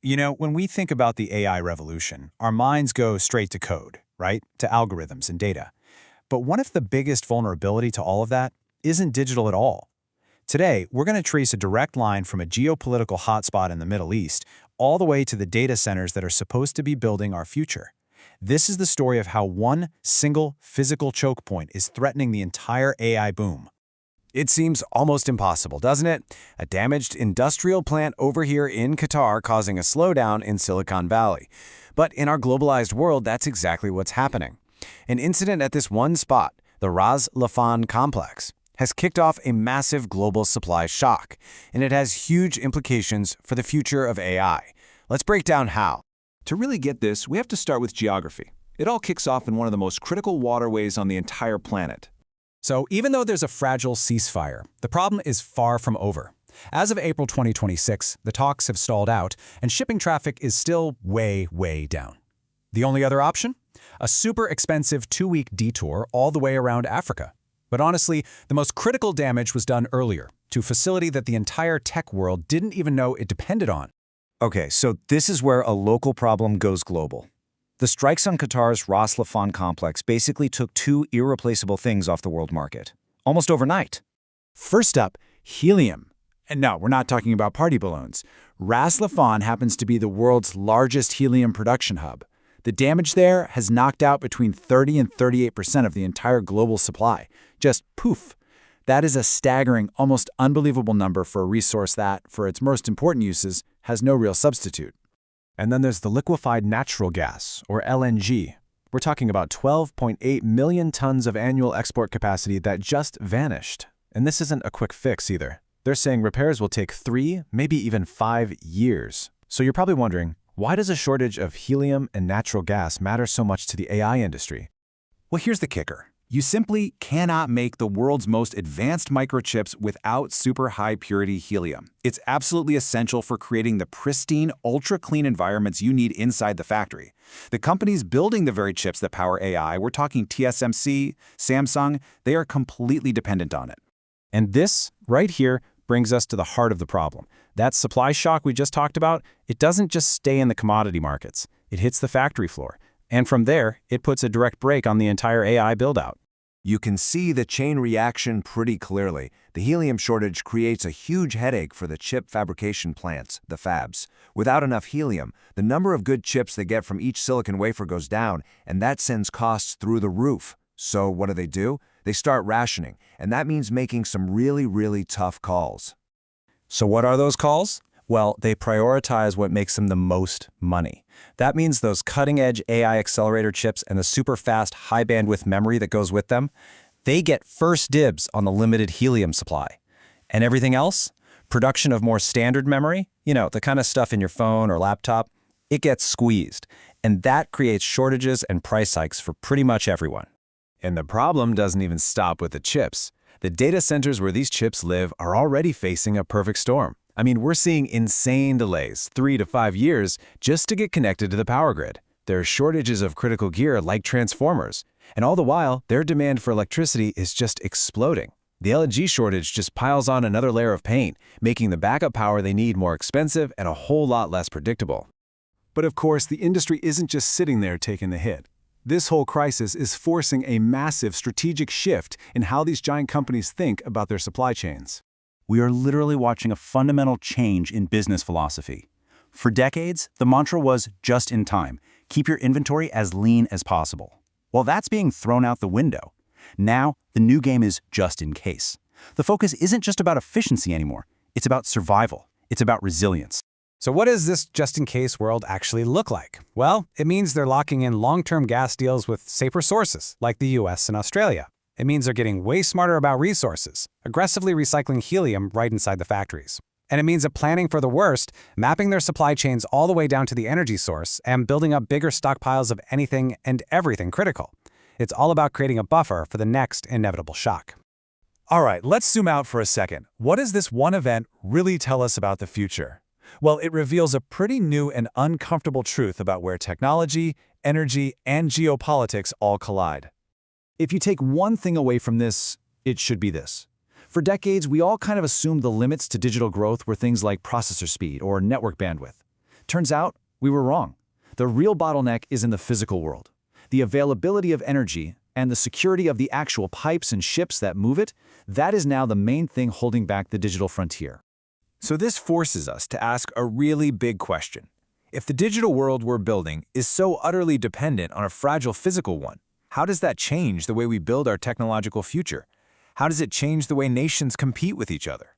You know, when we think about the AI revolution, our minds go straight to code, right? To algorithms and data. But what if the biggest vulnerability to all of that isn't digital at all? Today, we're going to trace a direct line from a geopolitical hotspot in the Middle East all the way to the data centers that are supposed to be building our future. This is the story of how one single physical choke point is threatening the entire AI boom. It seems almost impossible, doesn't it? A damaged industrial plant over here in Qatar causing a slowdown in Silicon Valley. But in our globalized world, that's exactly what's happening. An incident at this one spot, the Ras Laffan complex, has kicked off a massive global supply shock, and it has huge implications for the future of AI. Let's break down how. To really get this, we have to start with geography. It all kicks off in one of the most critical waterways on the entire planet. So even though there's a fragile ceasefire, the problem is far from over. As of April 2026, the talks have stalled out, and shipping traffic is still way, way down. The only other option? A super expensive 2-week detour all the way around Africa. But honestly, the most critical damage was done earlier, to a facility that the entire tech world didn't even know it depended on. Okay, so this is where a local problem goes global. The strikes on Qatar's Ras Laffan complex basically took two irreplaceable things off the world market, almost overnight. First up, helium. And no, we're not talking about party balloons. Ras Laffan happens to be the world's largest helium production hub. The damage there has knocked out between 30 and 38% of the entire global supply. Just poof. That is a staggering, almost unbelievable number for a resource that, for its most important uses, has no real substitute. And then there's the liquefied natural gas, or LNG. We're talking about 12.8 million tons of annual export capacity that just vanished. And this isn't a quick fix either. They're saying repairs will take 3, maybe even 5 years. So you're probably wondering, why does a shortage of helium and natural gas matter so much to the AI industry? Well, here's the kicker. You simply cannot make the world's most advanced microchips without super high purity helium. It's absolutely essential for creating the pristine, ultra-clean environments you need inside the factory. The companies building the very chips that power AI, we're talking TSMC, Samsung, they are completely dependent on it. And this, right here, brings us to the heart of the problem. That supply shock we just talked about, it doesn't just stay in the commodity markets. It hits the factory floor. And from there, it puts a direct brake on the entire AI build-out. You can see the chain reaction pretty clearly. The helium shortage creates a huge headache for the chip fabrication plants, the fabs. Without enough helium, the number of good chips they get from each silicon wafer goes down, and that sends costs through the roof. So what do? They start rationing, and that means making some really tough calls. So what are those calls? Well, they prioritize what makes them the most money. That means those cutting-edge AI accelerator chips and the super-fast, high-bandwidth memory that goes with them, they get first dibs on the limited helium supply. And everything else? Production of more standard memory, the kind of stuff in your phone or laptop, it gets squeezed. And that creates shortages and price hikes for pretty much everyone. And the problem doesn't even stop with the chips. The data centers where these chips live are already facing a perfect storm. I mean, we're seeing insane delays, 3 to 5 years, just to get connected to the power grid. There are shortages of critical gear like transformers. And all the while, their demand for electricity is just exploding. The LNG shortage just piles on another layer of pain, making the backup power they need more expensive and a whole lot less predictable. But of course, the industry isn't just sitting there taking the hit. This whole crisis is forcing a massive strategic shift in how these giant companies think about their supply chains. We are literally watching a fundamental change in business philosophy. For decades, the mantra was just in time. Keep your inventory as lean as possible. Well, that's being thrown out the window. Now, the new game is just in case. The focus isn't just about efficiency anymore. It's about survival. It's about resilience. So what does this just-in-case world actually look like? Well, it means they're locking in long-term gas deals with safer sources, like the US and Australia. It means they're getting way smarter about resources, aggressively recycling helium right inside the factories. And it means that planning for the worst, mapping their supply chains all the way down to the energy source, and building up bigger stockpiles of anything and everything critical. It's all about creating a buffer for the next inevitable shock. All right, let's zoom out for a second. What does this one event really tell us about the future? Well, it reveals a pretty new and uncomfortable truth about where technology, energy, and geopolitics all collide. If you take one thing away from this, it should be this. For decades, we all kind of assumed the limits to digital growth were things like processor speed or network bandwidth. Turns out, we were wrong. The real bottleneck is in the physical world. The availability of energy and the security of the actual pipes and ships that move it, that is now the main thing holding back the digital frontier. So this forces us to ask a really big question. If the digital world we're building is so utterly dependent on a fragile physical one, how does that change the way we build our technological future? How does it change the way nations compete with each other?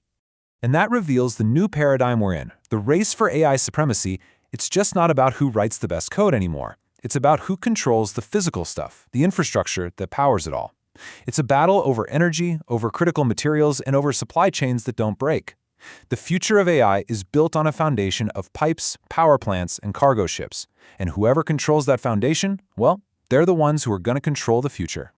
And that reveals the new paradigm we're in. The race for AI supremacy, it's just not about who writes the best code anymore. It's about who controls the physical stuff, the infrastructure that powers it all. It's a battle over energy, over critical materials, and over supply chains that don't break. The future of AI is built on a foundation of pipes, power plants, and cargo ships. And whoever controls that foundation, well, they're the ones who are going to control the future.